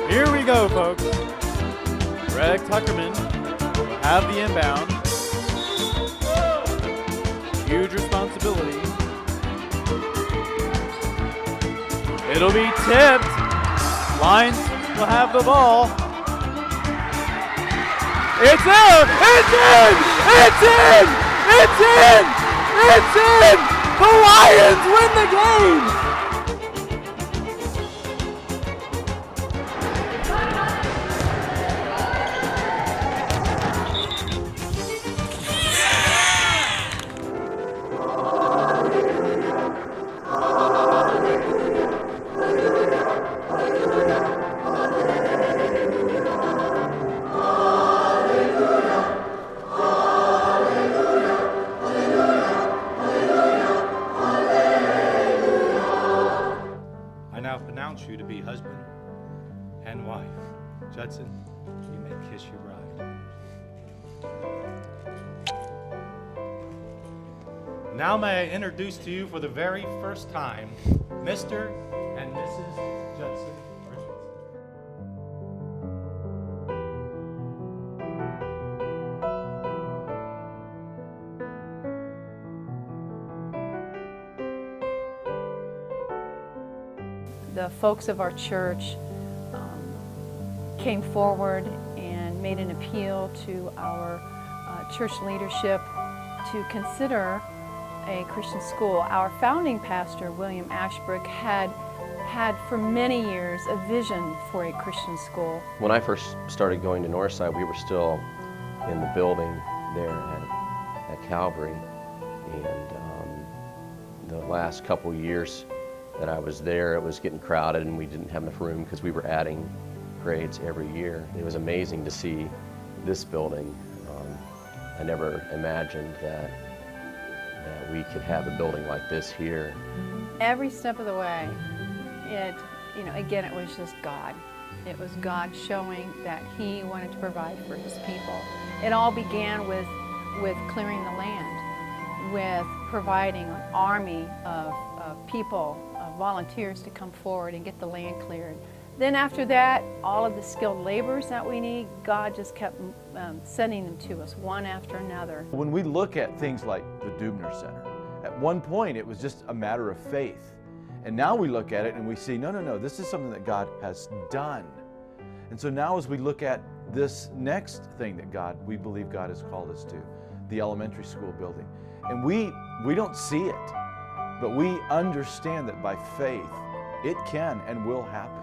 Here we go, folks. Greg Tuckerman will have the inbound. Huge responsibility. It'll be tipped. Lions will have the ball. It's in! It's in! It's in! It's in! It's in! The Lions win the game! I now pronounce you to be husband and wife. Judson, you may kiss your bride. Now may I introduce to you for the very first time, Mr. and Mrs. Judson Richardson. The folks of our church came forward and made an appeal to our church leadership to consider a Christian school. Our founding pastor, William Ashbrook, had for many years a vision for a Christian school. When I first started going to Northside, we were still in the building there at Calvary, and the last couple years that I was there, it was getting crowded and we didn't have enough room because we were adding grades every year. It was amazing to see this building. I never imagined that we could have a building like this here. Every step of the way, again, it was just God. It was God showing that He wanted to provide for His people. It all began with clearing the land, with providing an army of people, volunteers to come forward and get the land cleared. Then after that, all of the skilled laborers that we need, God just kept sending them to us, one after another. When we look at things like the Dubner Center, at one point it was just a matter of faith. And now we look at it and we see, no, this is something that God has done. And so now as we look at this next thing that we believe God has called us to, the elementary school building, and we don't see it, but we understand that by faith, it can and will happen.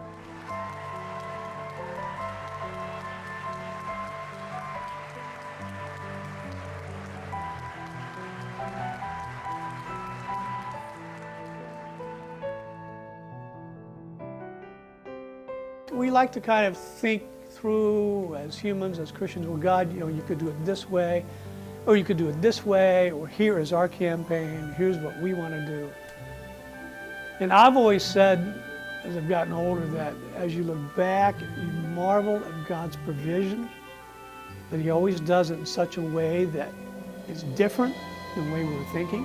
We like to kind of think through as humans, as Christians, well, God, you could do it this way, or you could do it this way, or here is our campaign, here's what we want to do. And I've always said, as I've gotten older, that as you look back, you marvel at God's provision, that He always does it in such a way that is different than the way we were thinking.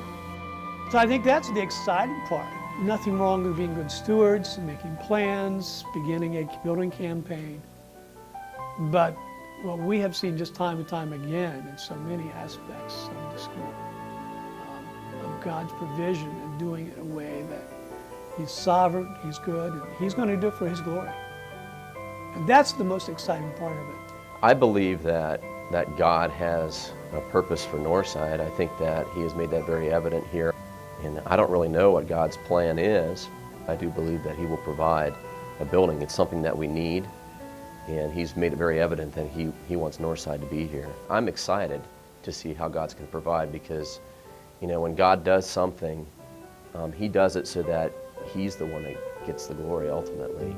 So I think that's the exciting part. Nothing wrong with being good stewards, making plans, beginning a building campaign. But what we have seen just time and time again in so many aspects of the school, of God's provision and doing it in a way that He's sovereign, He's good, and He's going to do it for His glory. And that's the most exciting part of it. I believe that God has a purpose for Northside. I think that He has made that very evident here. And I don't really know what God's plan is. I do believe that He will provide a building. It's something that we need, and He's made it very evident that He wants Northside to be here. I'm excited to see how God's going to provide, because when God does something, He does it so that He's the one that gets the glory ultimately.